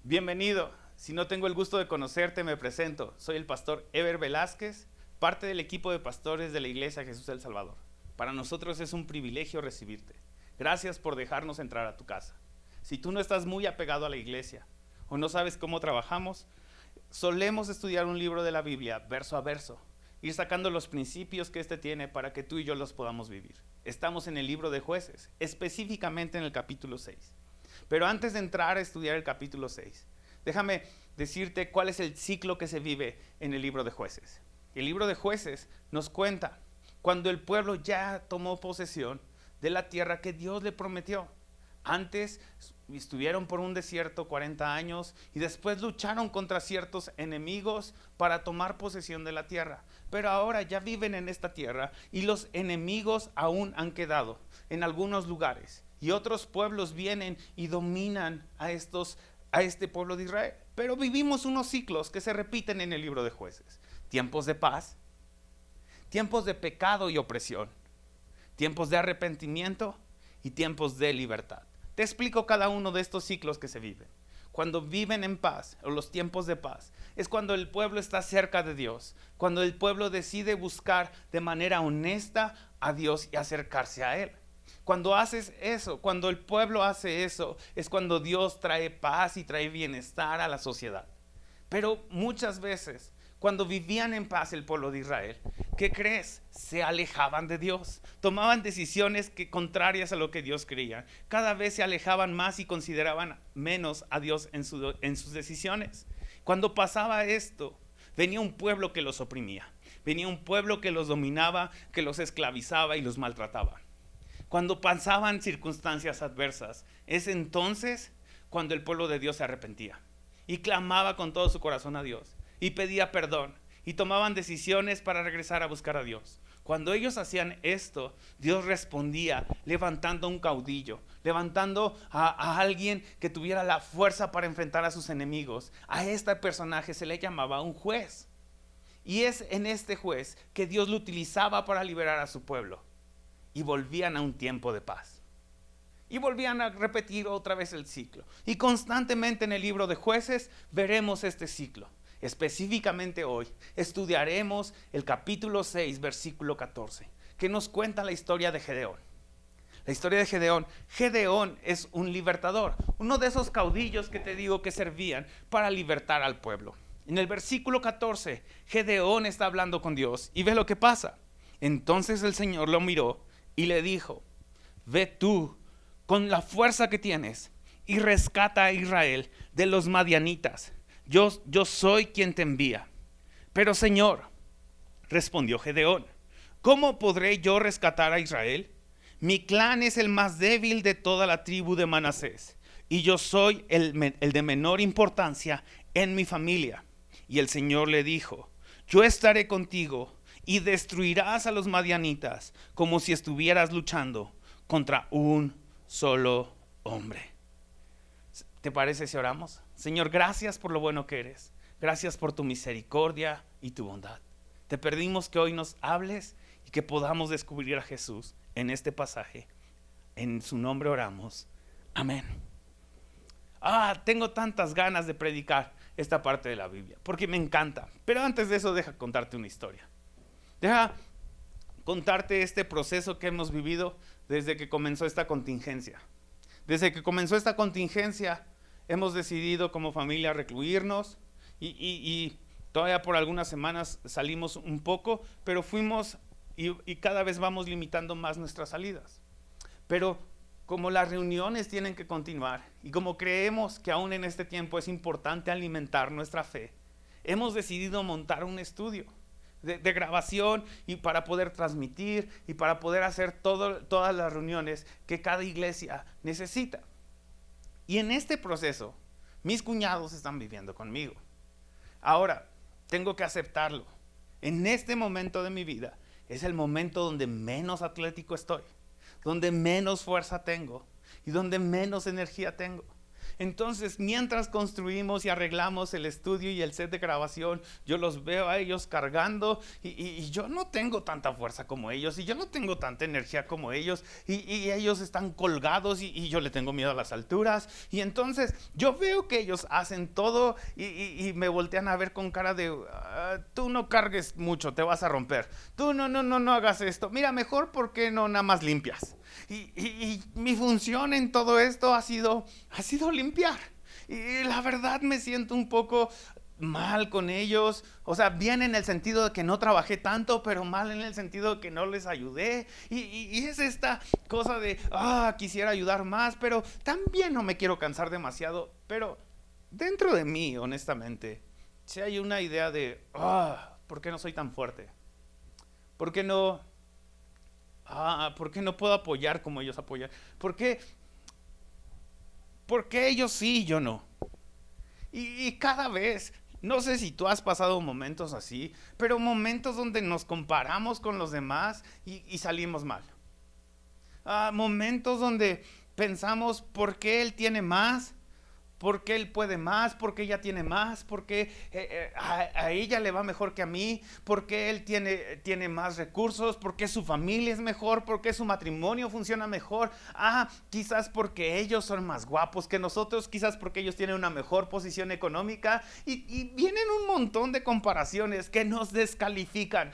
Bienvenido. Si no tengo el gusto de conocerte, me presento. Soy el pastor Ever Velázquez, parte del equipo de pastores de la Iglesia Jesús del Salvador. Para nosotros es un privilegio recibirte. Gracias por dejarnos entrar a tu casa. Si tú no estás muy apegado a la iglesia o no sabes cómo trabajamos, solemos estudiar un libro de la Biblia verso a verso, ir sacando los principios que este tiene para que tú y yo los podamos vivir. Estamos en el libro de Jueces, específicamente en el capítulo 6. Pero antes de entrar a estudiar el capítulo 6, déjame decirte cuál es el ciclo que se vive en el libro de Jueces. El libro de Jueces nos cuenta cuando el pueblo ya tomó posesión de la tierra que Dios le prometió. Antes estuvieron por un desierto 40 años y después lucharon contra ciertos enemigos para tomar posesión de la tierra. Pero ahora ya viven en esta tierra y los enemigos aún han quedado en algunos lugares. Y otros pueblos vienen y dominan a este pueblo de Israel. Pero vivimos unos ciclos que se repiten en el libro de Jueces. Tiempos de paz, tiempos de pecado y opresión, tiempos de arrepentimiento y tiempos de libertad. Te explico cada uno de estos ciclos que se viven. Cuando viven en paz, o los tiempos de paz, es cuando el pueblo está cerca de Dios, cuando el pueblo decide buscar de manera honesta a Dios y acercarse a Él. Cuando haces eso, cuando el pueblo hace eso, es cuando Dios trae paz y trae bienestar a la sociedad. Pero muchas veces, cuando vivían en paz el pueblo de Israel, ¿qué crees? Se alejaban de Dios, tomaban decisiones contrarias a lo que Dios creía. Cada vez se alejaban más y consideraban menos a Dios en sus decisiones. Cuando pasaba esto, venía un pueblo que los oprimía, venía un pueblo que los dominaba, que los esclavizaba y los maltrataba. Cuando pasaban circunstancias adversas, es entonces cuando el pueblo de Dios se arrepentía y clamaba con todo su corazón a Dios y pedía perdón y tomaban decisiones para regresar a buscar a Dios. Cuando ellos hacían esto, Dios respondía levantando un caudillo, levantando a alguien que tuviera la fuerza para enfrentar a sus enemigos. A este personaje se le llamaba un juez. Y es en este juez que Dios lo utilizaba para liberar a su pueblo. Y volvían a un tiempo de paz. Y volvían a repetir otra vez el ciclo. Y constantemente en el libro de Jueces veremos este ciclo. Específicamente hoy estudiaremos el capítulo 6, versículo 14, que nos cuenta la historia de Gedeón. La historia de Gedeón. Gedeón es un libertador, uno de esos caudillos que te digo que servían para libertar al pueblo. En el versículo 14, Gedeón está hablando con Dios y ve lo que pasa. Entonces el Señor lo miró y le dijo: ve tú con la fuerza que tienes y rescata a Israel de los madianitas. Yo soy quien te envía. Pero Señor, respondió Gedeón, ¿cómo podré yo rescatar a Israel? Mi clan es el más débil de toda la tribu de Manasés y yo soy el de menor importancia en mi familia. Y el Señor le dijo: yo estaré contigo y destruirás a los madianitas como si estuvieras luchando contra un solo hombre. ¿Te parece si oramos? Señor, gracias por lo bueno que eres. Gracias por tu misericordia y tu bondad. Te pedimos que hoy nos hables y que podamos descubrir a Jesús en este pasaje. En su nombre oramos. Amén. Tengo tantas ganas de predicar esta parte de la Biblia porque me encanta. Pero antes de eso, deja contarte una historia. Deja contarte este proceso que hemos vivido desde que comenzó esta contingencia. Desde que comenzó esta contingencia, hemos decidido como familia recluirnos y todavía por algunas semanas salimos un poco, pero fuimos y cada vez vamos limitando más nuestras salidas. Pero como las reuniones tienen que continuar y como creemos que aún en este tiempo es importante alimentar nuestra fe, hemos decidido montar un estudio de grabación y para poder transmitir y para poder hacer todas las reuniones que cada iglesia necesita. Y en este proceso, mis cuñados están viviendo conmigo. Ahora, tengo que aceptarlo. En este momento de mi vida es el momento donde menos atlético estoy, donde menos fuerza tengo y donde menos energía tengo. Entonces, mientras construimos y arreglamos el estudio y el set de grabación, yo los veo a ellos cargando y yo no tengo tanta fuerza como ellos y yo no tengo tanta energía como ellos y ellos están colgados y yo le tengo miedo a las alturas. Y entonces yo veo que ellos hacen todo y me voltean a ver con cara de tú no cargues mucho, te vas a romper. Tú no hagas esto. Mira, mejor porque no nada más limpias. Y mi función en todo esto ha sido limpiar. Y la verdad me siento un poco mal con ellos. O sea, bien en el sentido de que no trabajé tanto, pero mal en el sentido de que no les ayudé. Y es esta cosa de, quisiera ayudar más, pero también no me quiero cansar demasiado. Pero dentro de mí, honestamente, si hay una idea de, ¿por qué no soy tan fuerte? ¿Por qué no puedo apoyar como ellos apoyan? ¿Por qué ellos sí y yo no? Y cada vez, no sé si tú has pasado momentos así, pero momentos donde nos comparamos con los demás y salimos mal. Momentos donde pensamos, ¿por qué él tiene más? ¿Por qué él puede más? ¿Por qué ella tiene más? ¿Por qué a ella le va mejor que a mí? ¿Por qué él tiene más recursos? ¿Por qué su familia es mejor? ¿Por qué su matrimonio funciona mejor? Quizás porque ellos son más guapos que nosotros, quizás porque ellos tienen una mejor posición económica. Y vienen un montón de comparaciones que nos descalifican.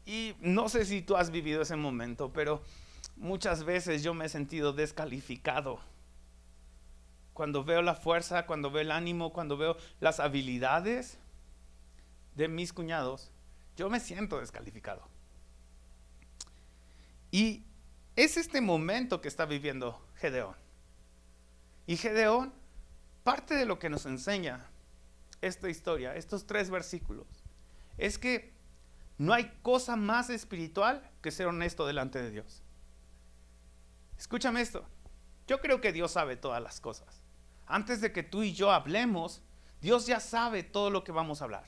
Y no sé si tú has vivido ese momento, pero muchas veces yo me he sentido descalificado. Cuando veo la fuerza, cuando veo el ánimo, cuando veo las habilidades de mis cuñados, yo me siento descalificado. Y es este momento que está viviendo Gedeón. Y Gedeón, parte de lo que nos enseña esta historia, estos 3 versículos, es que no hay cosa más espiritual que ser honesto delante de Dios. Escúchame esto. Yo creo que Dios sabe todas las cosas. Antes de que tú y yo hablemos, Dios ya sabe todo lo que vamos a hablar.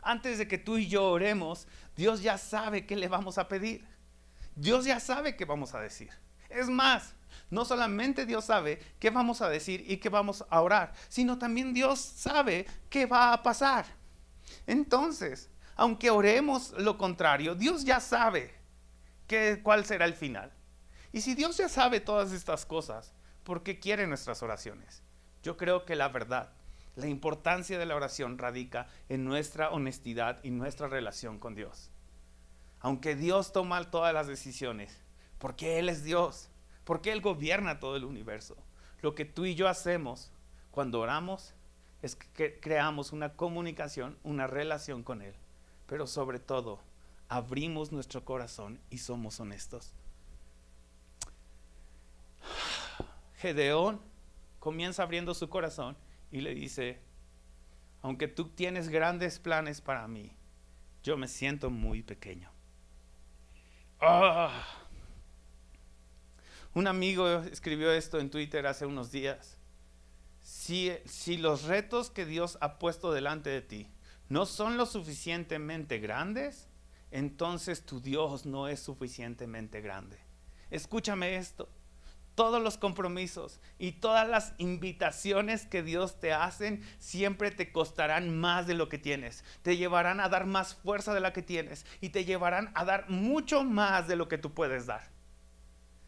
Antes de que tú y yo oremos, Dios ya sabe qué le vamos a pedir. Dios ya sabe qué vamos a decir. Es más, no solamente Dios sabe qué vamos a decir y qué vamos a orar, sino también Dios sabe qué va a pasar. Entonces, aunque oremos lo contrario, Dios ya sabe cuál será el final. Y si Dios ya sabe todas estas cosas, ¿por qué quiere nuestras oraciones? Yo creo que la verdad, la importancia de la oración radica en nuestra honestidad y nuestra relación con Dios. Aunque Dios toma todas las decisiones, porque Él es Dios, porque Él gobierna todo el universo, lo que tú y yo hacemos cuando oramos es que creamos una comunicación, una relación con Él. Pero sobre todo, abrimos nuestro corazón y somos honestos. Gedeón comienza abriendo su corazón y le dice, aunque tú tienes grandes planes para mí, yo me siento muy pequeño. Un amigo escribió esto en Twitter hace unos días. Si los retos que Dios ha puesto delante de ti no son lo suficientemente grandes, entonces tu Dios no es suficientemente grande. Escúchame esto. Todos los compromisos y todas las invitaciones que Dios te hacen siempre te costarán más de lo que tienes. Te llevarán a dar más fuerza de la que tienes y te llevarán a dar mucho más de lo que tú puedes dar.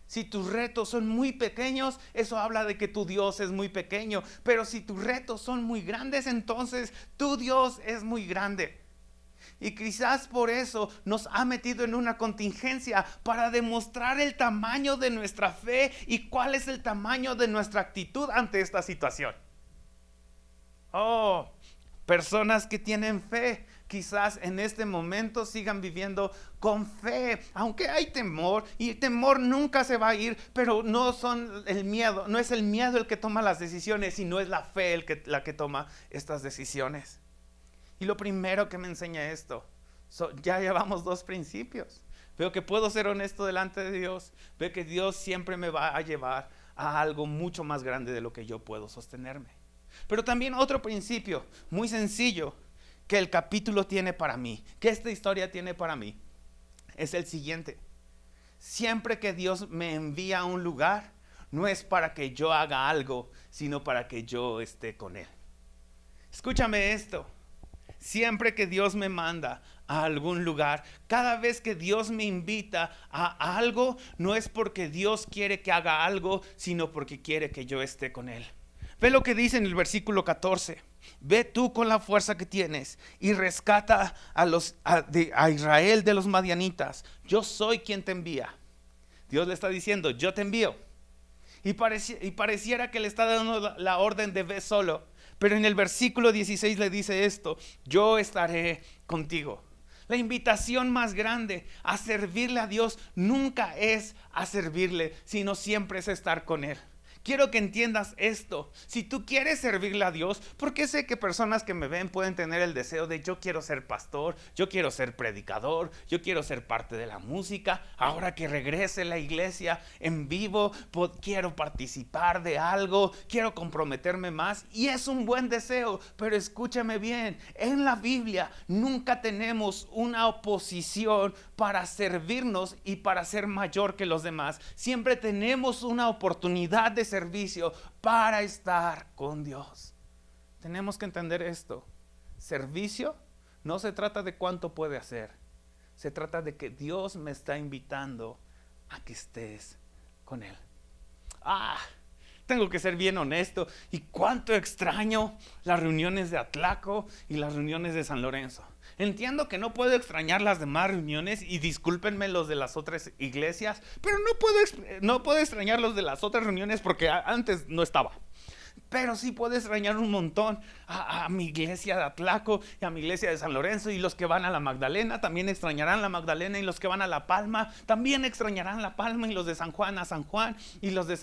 Si tus retos son muy pequeños, eso habla de que tu Dios es muy pequeño. Pero si tus retos son muy grandes, entonces tu Dios es muy grande. Y quizás por eso nos ha metido en una contingencia para demostrar el tamaño de nuestra fe y cuál es el tamaño de nuestra actitud ante esta situación. Personas que tienen fe, quizás en este momento sigan viviendo con fe, aunque hay temor, y el temor nunca se va a ir, pero no es el miedo el que toma las decisiones, sino es la fe la que toma estas decisiones. Y lo primero que me enseña esto, ya llevamos 2 principios. Veo que puedo ser honesto delante de Dios. Veo que Dios siempre me va a llevar a algo mucho más grande de lo que yo puedo sostenerme. Pero también otro principio muy sencillo que el capítulo tiene para mí, que esta historia tiene para mí, es el siguiente. Siempre que Dios me envía a un lugar, no es para que yo haga algo, sino para que yo esté con Él. Escúchame esto. Siempre que Dios me manda a algún lugar, cada vez que Dios me invita a algo, no es porque Dios quiere que haga algo, sino porque quiere que yo esté con Él. Ve lo que dice en el versículo 14. Ve tú con la fuerza que tienes y rescata a Israel de los madianitas. Yo soy quien te envía. Dios le está diciendo, yo te envío. Y pareciera que le está dando la orden de ve solo. Pero en el versículo 16 le dice esto: yo estaré contigo. La invitación más grande a servirle a Dios nunca es a servirle, sino siempre es estar con Él. Quiero que entiendas esto. Si tú quieres servirle a Dios, porque sé que personas que me ven pueden tener el deseo de yo quiero ser pastor, yo quiero ser predicador, yo quiero ser parte de la música. Ahora que regrese la iglesia en vivo, quiero participar de algo, quiero comprometerme más. Y es un buen deseo, pero escúchame bien. En la Biblia nunca tenemos una oposición para servirnos y para ser mayor que los demás. Siempre tenemos una oportunidad de servicio para estar con Dios. Tenemos que entender esto. Servicio no se trata de cuánto puede hacer. Se trata de que Dios me está invitando a que estés con Él. Tengo que ser bien honesto. ¿Y cuánto extraño las reuniones de Atlaco y las reuniones de San Lorenzo? Entiendo que no puedo extrañar las demás reuniones y discúlpenme los de las otras iglesias, pero no puedo extrañar los de las otras reuniones porque antes no estaba. Pero sí puedo extrañar un montón a mi iglesia de Atlaco y a mi iglesia de San Lorenzo, y los que van a la Magdalena también extrañarán la Magdalena, y los que van a La Palma también extrañarán La Palma, y los de San Juan a San Juan, y los de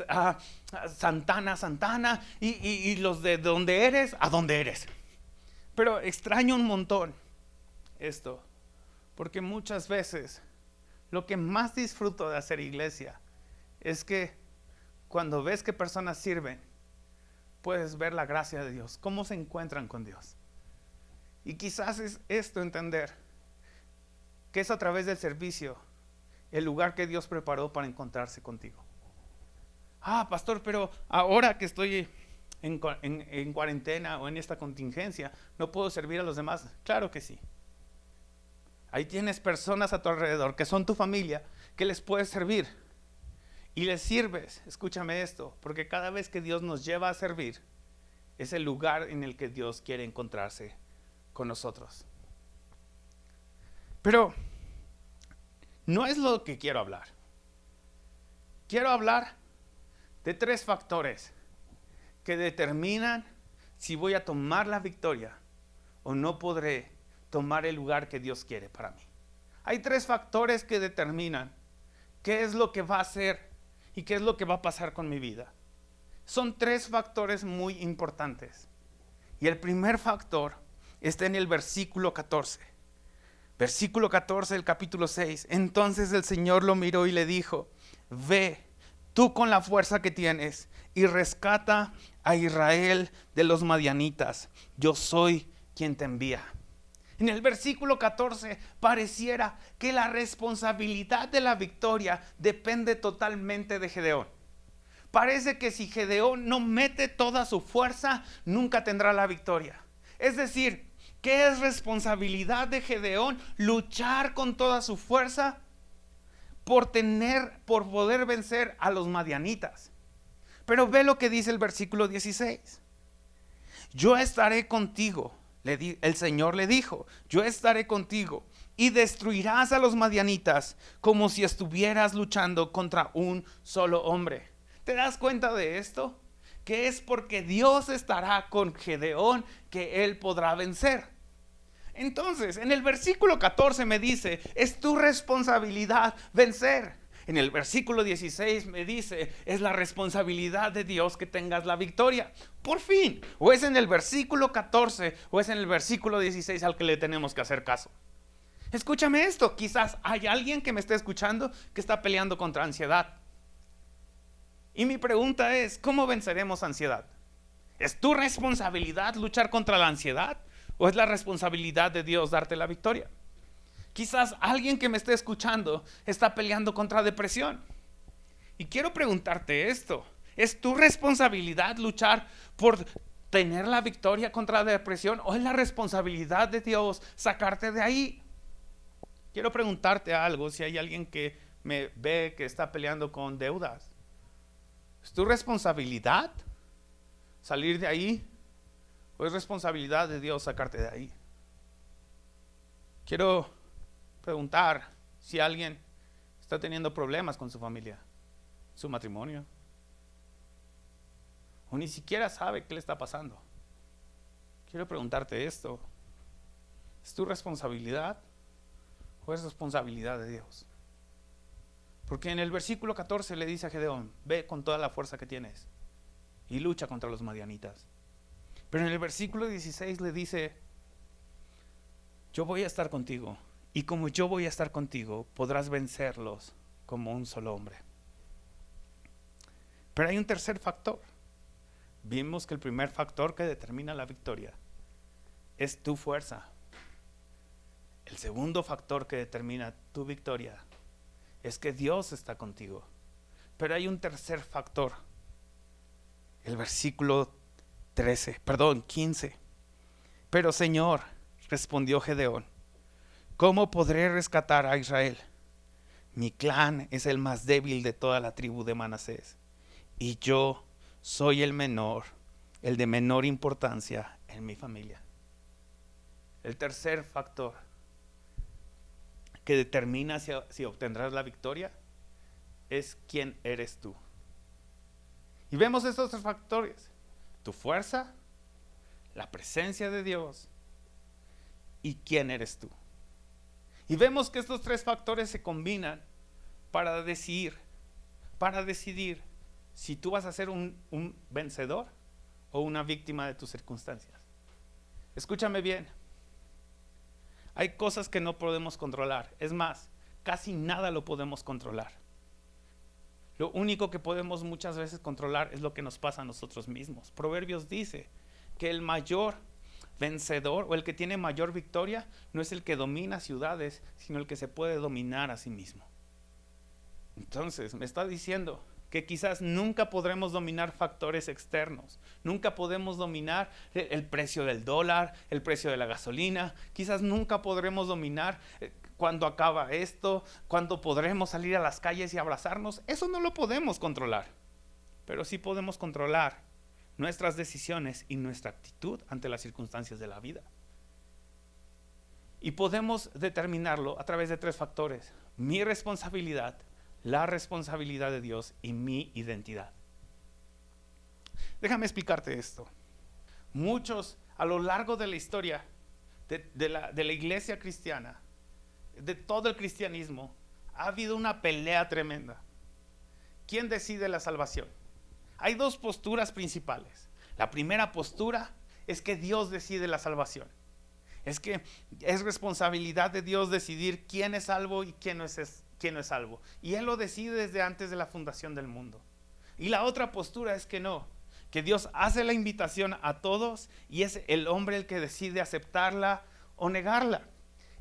Santana a Santana, y los de donde eres a donde eres. Pero extraño un montón esto, porque muchas veces lo que más disfruto de hacer iglesia es que cuando ves que personas sirven, puedes ver la gracia de Dios, cómo se encuentran con Dios. Y quizás es esto, entender que es a través del servicio el lugar que Dios preparó para encontrarse contigo. Pastor, pero ahora que estoy en cuarentena o en esta contingencia, ¿no puedo servir a los demás? Claro que sí. Ahí tienes personas a tu alrededor que son tu familia, que les puedes servir. Y les sirves. Escúchame esto, porque cada vez que Dios nos lleva a servir, es el lugar en el que Dios quiere encontrarse con nosotros. Pero no es lo que quiero hablar. Quiero hablar de 3 factores que determinan si voy a tomar la victoria o no podré tomar el lugar que Dios quiere para mí. Hay 3 factores que determinan qué es lo que va a hacer y qué es lo que va a pasar con mi vida. Son 3 factores muy importantes. Y el primer factor está en el versículo 14. Versículo 14 del capítulo 6. Entonces el Señor lo miró y le dijo: ve tú con la fuerza que tienes y rescata a Israel de los madianitas. Yo soy quien te envía. En el versículo 14 pareciera que la responsabilidad de la victoria depende totalmente de Gedeón. Parece que si Gedeón no mete toda su fuerza, nunca tendrá la victoria. Es decir, ¿qué es responsabilidad de Gedeón? Luchar con toda su fuerza por poder vencer a los madianitas. Pero ve lo que dice el versículo 16. Yo estaré contigo. El Señor le dijo: yo estaré contigo y destruirás a los madianitas como si estuvieras luchando contra un solo hombre. ¿Te das cuenta de esto? Que es porque Dios estará con Gedeón que él podrá vencer. Entonces, en el versículo 14 me dice: es tu responsabilidad vencer. En el versículo 16 me dice: es la responsabilidad de Dios que tengas la victoria. Por fin, o es en el versículo 14 o es en el versículo 16 al que le tenemos que hacer caso. Escúchame esto, quizás hay alguien que me esté escuchando que está peleando contra ansiedad. Y mi pregunta es: ¿cómo venceremos ansiedad? ¿Es tu responsabilidad luchar contra la ansiedad o es la responsabilidad de Dios darte la victoria? Quizás alguien que me esté escuchando está peleando contra depresión. Y quiero preguntarte esto: ¿Es tu responsabilidad luchar por tener la victoria contra la depresión o es la responsabilidad de Dios sacarte de ahí? Quiero preguntarte algo, si hay alguien que me ve que está peleando con deudas. ¿Es tu responsabilidad salir de ahí o es responsabilidad de Dios sacarte de ahí? Quiero preguntar si alguien está teniendo problemas con su familia, su matrimonio, o ni siquiera sabe qué le está pasando. Quiero preguntarte esto: ¿es tu responsabilidad o es responsabilidad de Dios? Porque en el versículo 14 le dice a Gedeón: ve con toda la fuerza que tienes y lucha contra los madianitas. Pero en el versículo 16 le dice: yo voy a estar contigo, y como yo voy a estar contigo, podrás vencerlos como un solo hombre. Pero hay un tercer factor. Vimos que el primer factor que determina la victoria es tu fuerza. El segundo factor que determina tu victoria es que Dios está contigo. Pero hay un tercer factor. El versículo 15. Pero Señor, respondió Gedeón, ¿cómo podré rescatar a Israel? Mi clan es el más débil de toda la tribu de Manasés, y yo soy el menor, el de menor importancia en mi familia. El tercer factor que determina si obtendrás la victoria es quién eres tú. Y vemos estos tres factores: tu fuerza, la presencia de Dios y quién eres tú. Y vemos que estos tres factores se combinan para decidir si tú vas a ser un vencedor o una víctima de tus circunstancias. Escúchame bien. Hay cosas que no podemos controlar. Es más, casi nada lo podemos controlar. Lo único que podemos muchas veces controlar es lo que nos pasa a nosotros mismos. Proverbios dice que el mayor vencedor o el que tiene mayor victoria no es el que domina ciudades, sino el que se puede dominar a sí mismo. Entonces, me está diciendo que quizás nunca podremos dominar factores externos, nunca podemos dominar el precio del dólar, el precio de la gasolina, quizás nunca podremos dominar cuándo acaba esto, cuándo podremos salir a las calles y abrazarnos. Eso no lo podemos controlar, pero sí podemos controlar nuestras decisiones y nuestra actitud ante las circunstancias de la vida. Y podemos determinarlo a través de tres factores: mi responsabilidad, la responsabilidad de Dios y mi identidad. Déjame explicarte esto. Muchos a lo largo de la historia de la iglesia cristiana, de todo el cristianismo, ha habido una pelea tremenda. ¿Quién decide la salvación? Hay dos posturas principales. La primera postura es que Dios decide la salvación. Es que es responsabilidad de Dios decidir quién es salvo y quién no es salvo. Y Él lo decide desde antes de la fundación del mundo. Y la otra postura es que no, que Dios hace la invitación a todos y es el hombre el que decide aceptarla o negarla.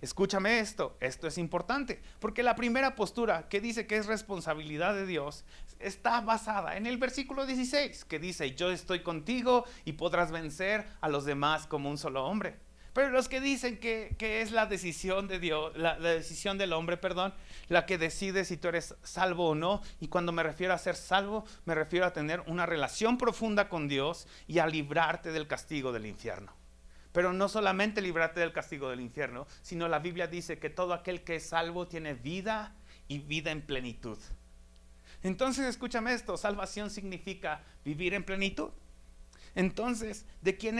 Escúchame esto es importante, porque la primera postura que dice que es responsabilidad de Dios está basada en el versículo 16, que dice: yo estoy contigo y podrás vencer a los demás como un solo hombre. Pero los que dicen que es la decisión de Dios, la decisión del hombre, la que decide si tú eres salvo o no. Y cuando me refiero a ser salvo, me refiero a tener una relación profunda con Dios y a librarte del castigo del infierno. Pero no solamente librarte del castigo del infierno, sino la Biblia dice que todo aquel que es salvo tiene vida y vida en plenitud. Entonces, escúchame esto: salvación significa vivir en plenitud. Entonces, ¿de quién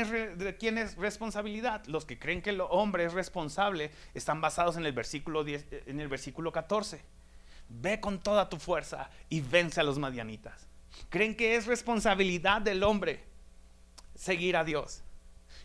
es responsabilidad? Los que creen que el hombre es responsable están basados en el versículo 10, en el versículo 14. Ve con toda tu fuerza y vence a los madianitas. Creen que es responsabilidad del hombre seguir a Dios.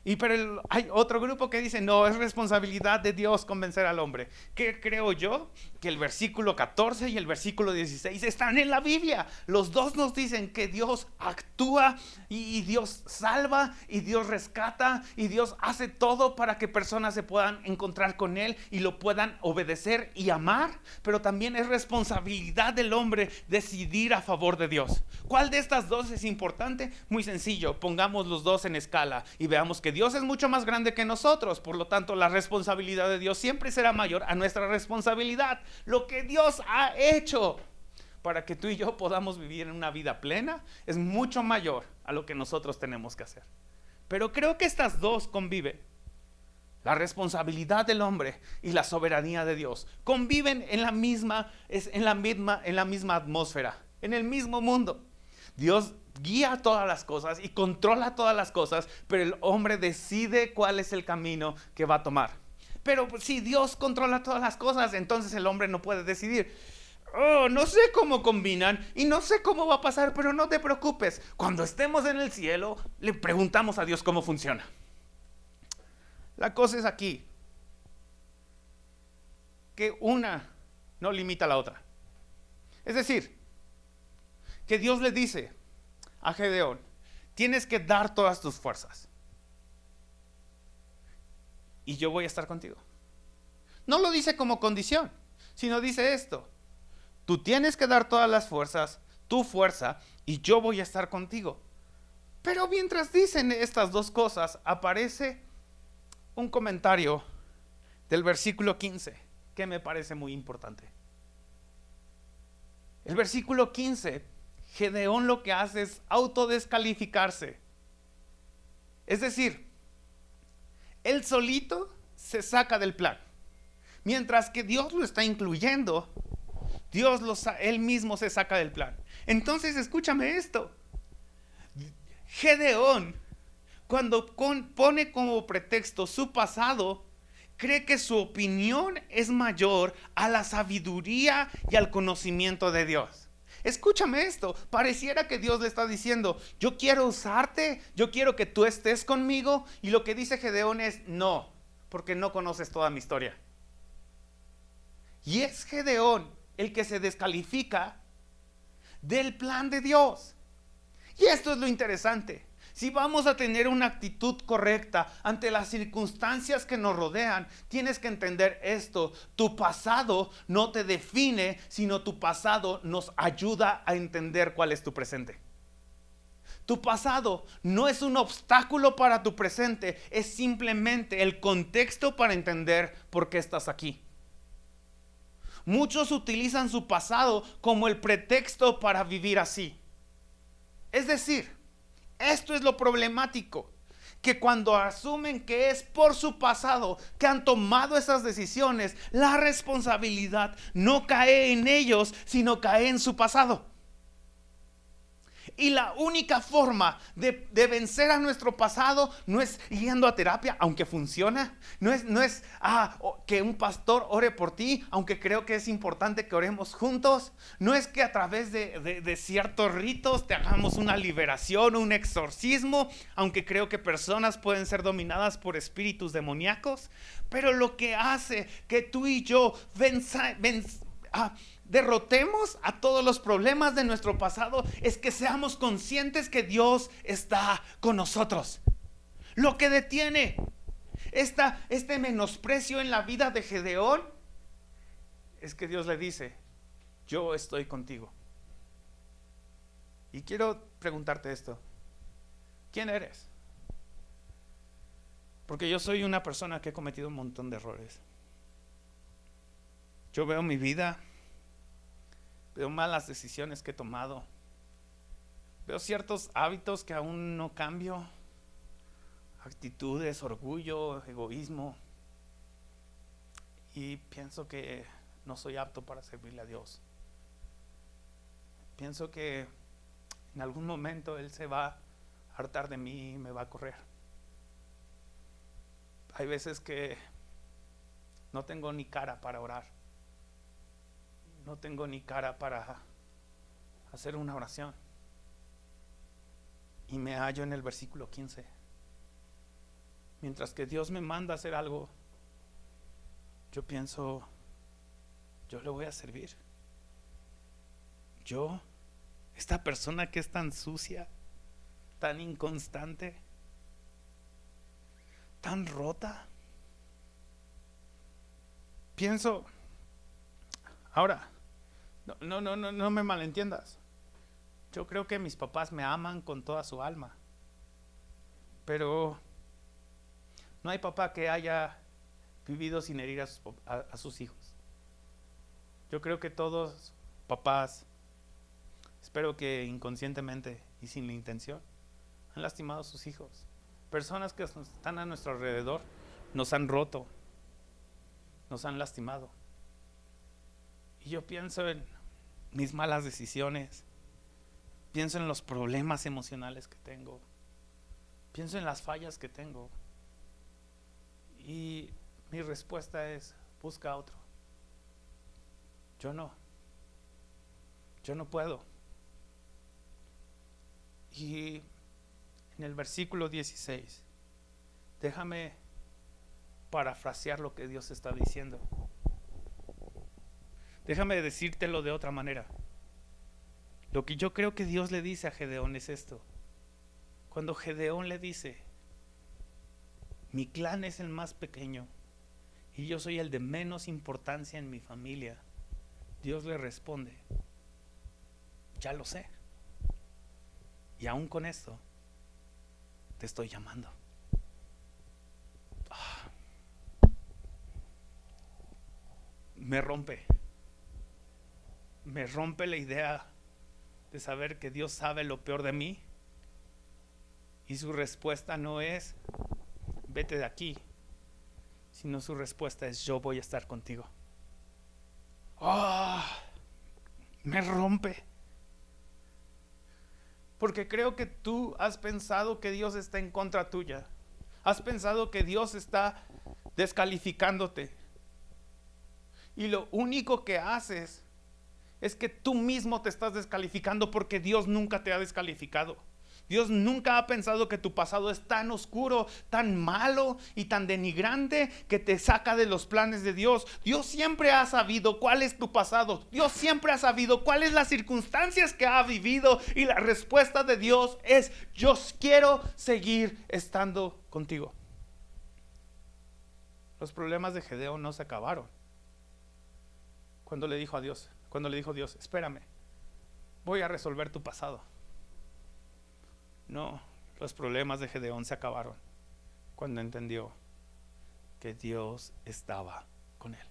Pero hay otro grupo que dice, no, es responsabilidad de Dios convencer al hombre. ¿Qué creo yo? Que el versículo 14 y el versículo 16 están en la Biblia. Los dos nos dicen que Dios actúa y Dios salva y Dios rescata y Dios hace todo para que personas se puedan encontrar con Él y lo puedan obedecer y amar. Pero también es responsabilidad del hombre decidir a favor de Dios. ¿Cuál de estas dos es importante? Muy sencillo, pongamos los dos en escala y veamos que Dios es mucho más grande que nosotros, por lo tanto la responsabilidad de Dios siempre será mayor a nuestra responsabilidad. Lo que Dios ha hecho para que tú y yo podamos vivir en una vida plena es mucho mayor a lo que nosotros tenemos que hacer. Pero creo que estas dos conviven. La responsabilidad del hombre y la soberanía de Dios conviven en la misma atmósfera, en el mismo mundo. Dios guía todas las cosas y controla todas las cosas, pero el hombre decide cuál es el camino que va a tomar. Pero si Dios controla todas las cosas, entonces el hombre no puede decidir. Oh, no sé cómo combinan y no sé cómo va a pasar, pero no te preocupes. Cuando estemos en el cielo, le preguntamos a Dios cómo funciona. La cosa es aquí, que una no limita a la otra. Es decir, que Dios le dice a Gedeón, tienes que dar todas tus fuerzas y yo voy a estar contigo. No lo dice como condición, sino dice esto: tú tienes que dar todas las fuerzas, tu fuerza, y yo voy a estar contigo. Pero mientras dicen estas dos cosas, aparece un comentario del versículo 15 que me parece muy importante. El versículo 15, Gedeón lo que hace es autodescalificarse. Es decir, él solito se saca del plan. Mientras que Dios lo está incluyendo, él mismo se saca del plan. Entonces escúchame esto. Gedeón, cuando pone como pretexto su pasado, cree que su opinión es mayor a la sabiduría y al conocimiento de Dios. Escúchame esto, pareciera que Dios le está diciendo, yo quiero usarte, yo quiero que tú estés conmigo, y lo que dice Gedeón es, no, porque no conoces toda mi historia. Y es Gedeón el que se descalifica del plan de Dios. Y esto es lo interesante. Si vamos a tener una actitud correcta ante las circunstancias que nos rodean, tienes que entender esto: tu pasado no te define, sino tu pasado nos ayuda a entender cuál es tu presente. Tu pasado no es un obstáculo para tu presente, es simplemente el contexto para entender por qué estás aquí. Muchos utilizan su pasado como el pretexto para vivir así. Es decir, esto es lo problemático, que cuando asumen que es por su pasado que han tomado esas decisiones, la responsabilidad no cae en ellos, sino cae en su pasado. Y la única forma de vencer a nuestro pasado no es yendo a terapia, aunque funciona. No es que un pastor ore por ti, aunque creo que es importante que oremos juntos. No es que a través de ciertos ritos te hagamos una liberación o un exorcismo, aunque creo que personas pueden ser dominadas por espíritus demoníacos. Pero lo que hace que tú y yo derrotemos a todos los problemas de nuestro pasado es que seamos conscientes que Dios está con nosotros. Lo que detiene este menosprecio en la vida de Gedeón es que Dios le dice, yo estoy contigo. Y quiero preguntarte esto: ¿quién eres? Porque yo soy una persona que he cometido un montón de errores. Yo veo mi vida, veo malas decisiones que he tomado, veo ciertos hábitos que aún no cambio, actitudes, orgullo, egoísmo, y pienso que no soy apto para servirle a Dios. Pienso que en algún momento Él se va a hartar de mí y me va a correr. Hay veces que no tengo ni cara para orar, no tengo ni cara para hacer una oración. Y me hallo en el versículo 15. Mientras que Dios me manda a hacer algo, yo pienso, yo le voy a servir. Yo, esta persona que es tan sucia, tan inconstante, tan rota, pienso, ahora, no me malentiendas. Yo creo que mis papás me aman con toda su alma, pero no hay papá que haya vivido sin herir a sus hijos. Yo creo que todos papás, espero que inconscientemente y sin la intención, han lastimado a sus hijos. Personas que están a nuestro alrededor nos han roto, nos han lastimado. Y yo pienso en mis malas decisiones, pienso en los problemas emocionales que tengo, pienso en las fallas que tengo. Y mi respuesta es, busca a otro. Yo no puedo. Y en el versículo 16, déjame parafrasear lo que Dios está diciendo. Déjame decírtelo de otra manera. Lo que yo creo que Dios le dice a Gedeón es esto. Cuando Gedeón le dice, mi clan es el más pequeño y yo soy el de menos importancia en mi familia, Dios le responde, ya lo sé. Y aún con esto, te estoy llamando. Me rompe la idea de saber que Dios sabe lo peor de mí y su respuesta no es vete de aquí, sino su respuesta es yo voy a estar contigo. Me rompe, porque creo que tú has pensado que Dios está en contra tuya, has pensado que Dios está descalificándote, y lo único que haces es que tú mismo te estás descalificando, porque Dios nunca te ha descalificado. Dios nunca ha pensado que tu pasado es tan oscuro, tan malo y tan denigrante que te saca de los planes de Dios. Dios siempre ha sabido cuál es tu pasado. Dios siempre ha sabido cuáles las circunstancias que ha vivido, y la respuesta de Dios es: yo quiero seguir estando contigo. Los problemas de Gedeón no se acabaron cuando le dijo Dios, espérame, voy a resolver tu pasado. No, los problemas de Gedeón se acabaron cuando entendió que Dios estaba con él.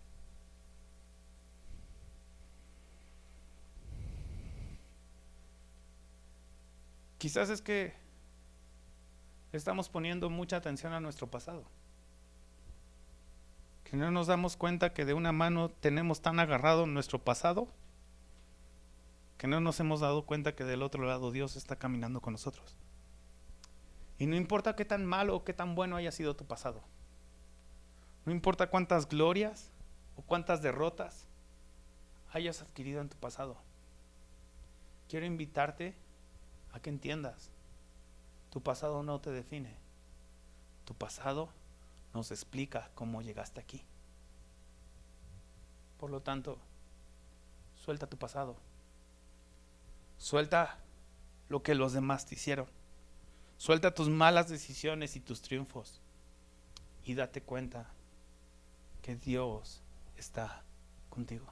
Quizás es que estamos poniendo mucha atención a nuestro pasado, que no nos damos cuenta que de una mano tenemos tan agarrado nuestro pasado que no nos hemos dado cuenta que del otro lado Dios está caminando con nosotros. Y no importa qué tan malo o qué tan bueno haya sido tu pasado, no importa cuántas glorias o cuántas derrotas hayas adquirido en tu pasado, quiero invitarte a que entiendas: tu pasado no te define, tu pasado nos explica cómo llegaste aquí. Por lo tanto, suelta tu pasado, suelta lo que los demás te hicieron, suelta tus malas decisiones y tus triunfos, y date cuenta que Dios está contigo.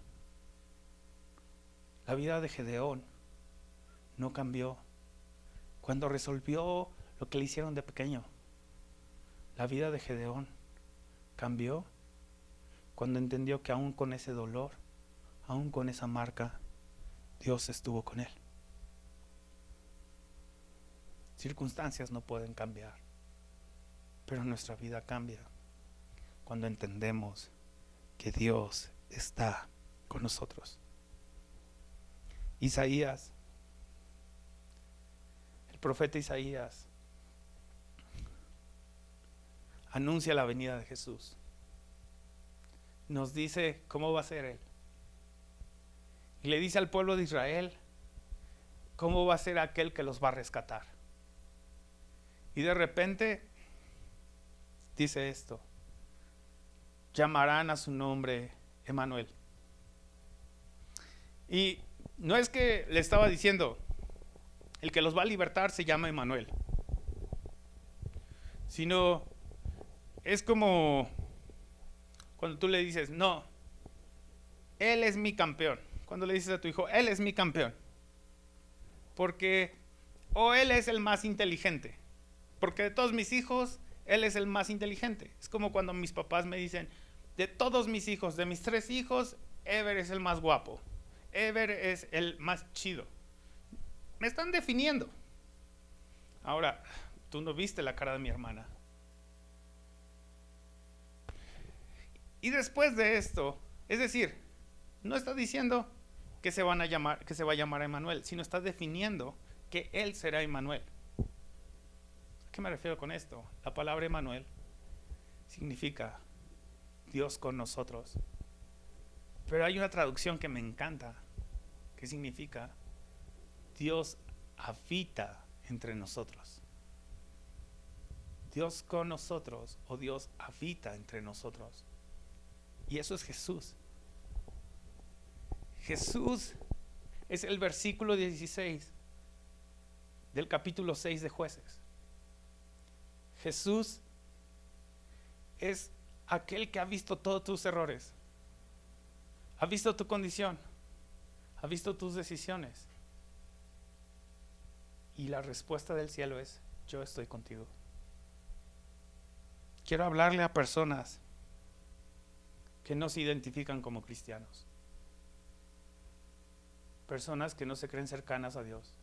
La vida de Gedeón no cambió cuando resolvió lo que le hicieron de pequeño. La vida de Gedeón cambió cuando entendió que aún con ese dolor, aún con esa marca, Dios estuvo con él. Circunstancias no pueden cambiar, pero nuestra vida cambia cuando entendemos que Dios está con nosotros. Isaías, el profeta Isaías, anuncia la venida de Jesús. Nos dice cómo va a ser Él. Y le dice al pueblo de Israel cómo va a ser aquel que los va a rescatar. Y de repente dice esto: llamarán a su nombre Emmanuel. Y no es que le estaba diciendo, el que los va a libertar se llama Emmanuel, sino es como cuando tú le dices, no, él es mi campeón. Cuando le dices a tu hijo, él es mi campeón, porque o él es el más inteligente, porque de todos mis hijos él es el más inteligente. Es como cuando mis papás me dicen, de todos mis hijos, de mis 3 hijos, Ever es el más guapo, Ever es el más chido. Me están definiendo. Ahora, tú no viste la cara de mi hermana. Y después de esto, es decir, no está diciendo que se va a llamar Emmanuel, sino está definiendo que él será Emmanuel. ¿A qué me refiero con esto? La palabra Emmanuel significa Dios con nosotros. Pero hay una traducción que me encanta, que significa Dios habita entre nosotros. Dios con nosotros, o Dios habita entre nosotros. Y eso es Jesús. Jesús es el versículo 16 del capítulo 6 de Jueces. Jesús es aquel que ha visto todos tus errores, ha visto tu condición, ha visto tus decisiones. Y la respuesta del cielo es: yo estoy contigo. Quiero hablarle a personas que no se identifican como cristianos, personas que no se creen cercanas a Dios.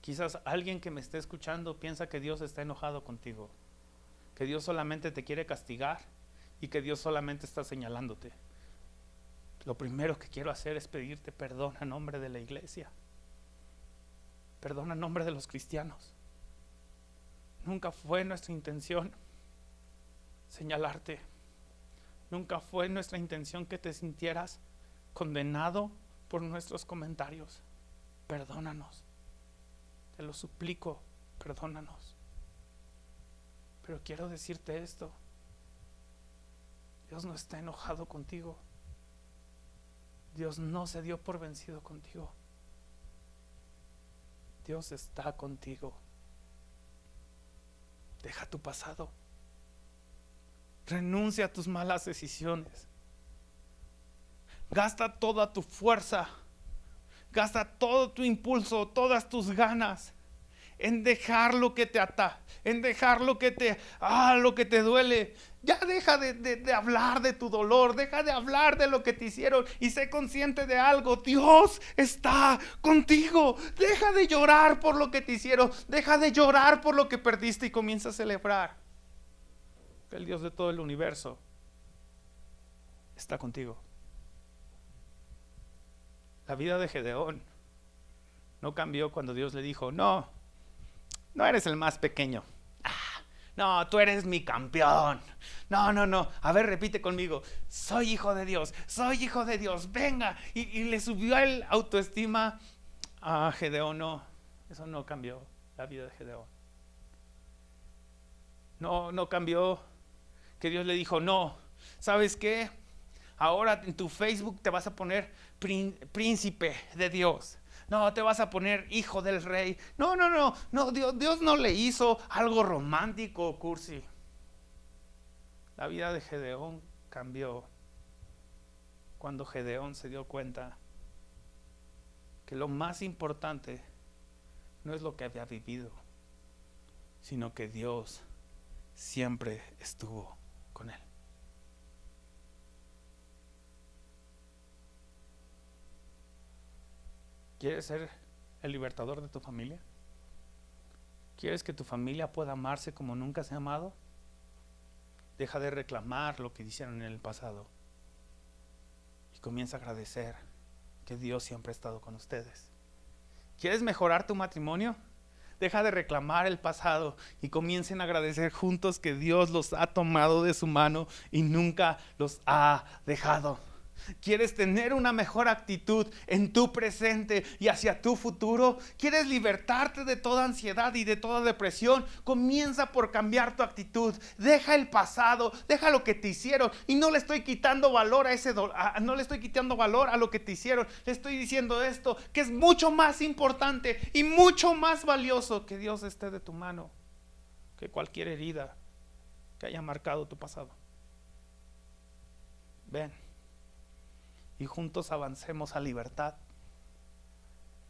Quizás alguien que me esté escuchando piensa que Dios está enojado contigo, que Dios solamente te quiere castigar y que Dios solamente está señalándote. Lo primero que quiero hacer es pedirte perdón a nombre de la iglesia, perdón a nombre de los cristianos. Nunca fue nuestra intención señalarte, nunca fue nuestra intención que te sintieras condenado por nuestros comentarios. Perdónanos, te lo suplico, perdónanos. Pero quiero decirte esto: Dios no está enojado contigo. Dios no se dio por vencido contigo. Dios está contigo. Deja tu pasado. Renuncia a tus malas decisiones. Gasta toda tu fuerza, gasta todo tu impulso, todas tus ganas en dejar lo que te ata, en dejar lo que te duele. Ya deja de hablar de tu dolor, deja de hablar de lo que te hicieron y sé consciente de algo: Dios está contigo. Deja de llorar por lo que te hicieron, deja de llorar por lo que perdiste y comienza a celebrar que el Dios de todo el universo está contigo. La vida de Gedeón no cambió cuando Dios le dijo: no eres el más pequeño. No, tú eres mi campeón. No. A ver, repite conmigo: soy hijo de Dios, soy hijo de Dios. Venga. Y le subió el autoestima a Gedeón. No, eso no cambió la vida de Gedeón. No cambió que Dios le dijo: no, ¿sabes qué? Ahora en tu Facebook te vas a poner príncipe de Dios. No, te vas a poner hijo del rey. No, Dios no le hizo algo romántico o cursi. La vida de Gedeón cambió cuando Gedeón se dio cuenta que lo más importante no es lo que había vivido, sino que Dios siempre estuvo con él. ¿Quieres ser el libertador de tu familia? ¿Quieres que tu familia pueda amarse como nunca se ha amado? Deja de reclamar lo que hicieron en el pasado y comienza a agradecer que Dios siempre ha estado con ustedes. ¿Quieres mejorar tu matrimonio? Deja de reclamar el pasado y comiencen a agradecer juntos que Dios los ha tomado de su mano y nunca los ha dejado. ¿Quieres tener una mejor actitud en tu presente y hacia tu futuro? ¿Quieres libertarte de toda ansiedad y de toda depresión? Comienza por cambiar tu actitud. Deja el pasado, deja lo que te hicieron. Y no le estoy quitando valor no le estoy quitando valor a lo que te hicieron. Le estoy diciendo esto, que es mucho más importante y mucho más valioso que Dios esté de tu mano que cualquier herida que haya marcado tu pasado. Ven y juntos avancemos a libertad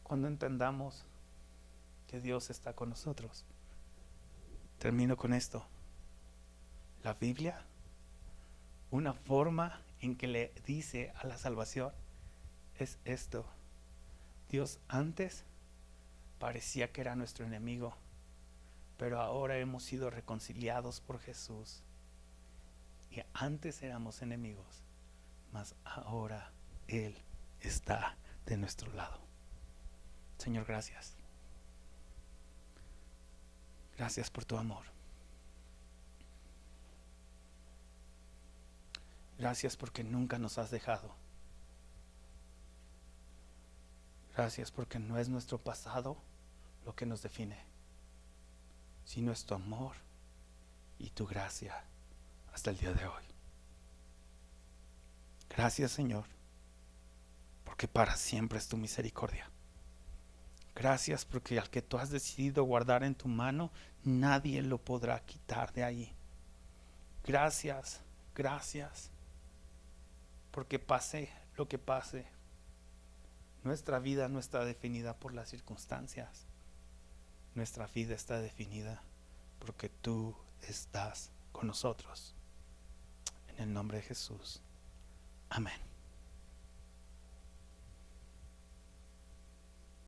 cuando entendamos que Dios está con nosotros. Termino con esto. La Biblia, una forma en que le dice a la salvación es esto: Dios antes parecía que era nuestro enemigo, pero ahora hemos sido reconciliados por Jesús. Y antes éramos enemigos, mas ahora Él está de nuestro lado. Señor, gracias. Gracias por tu amor. Gracias porque nunca nos has dejado. Gracias porque no es nuestro pasado lo que nos define, sino es tu amor y tu gracia hasta el día de hoy. Gracias, Señor, porque para siempre es tu misericordia. Gracias porque al que tú has decidido guardar en tu mano, nadie lo podrá quitar de ahí. Gracias, gracias, porque pase lo que pase, nuestra vida no está definida por las circunstancias. Nuestra vida está definida porque tú estás con nosotros. En el nombre de Jesús. Amén.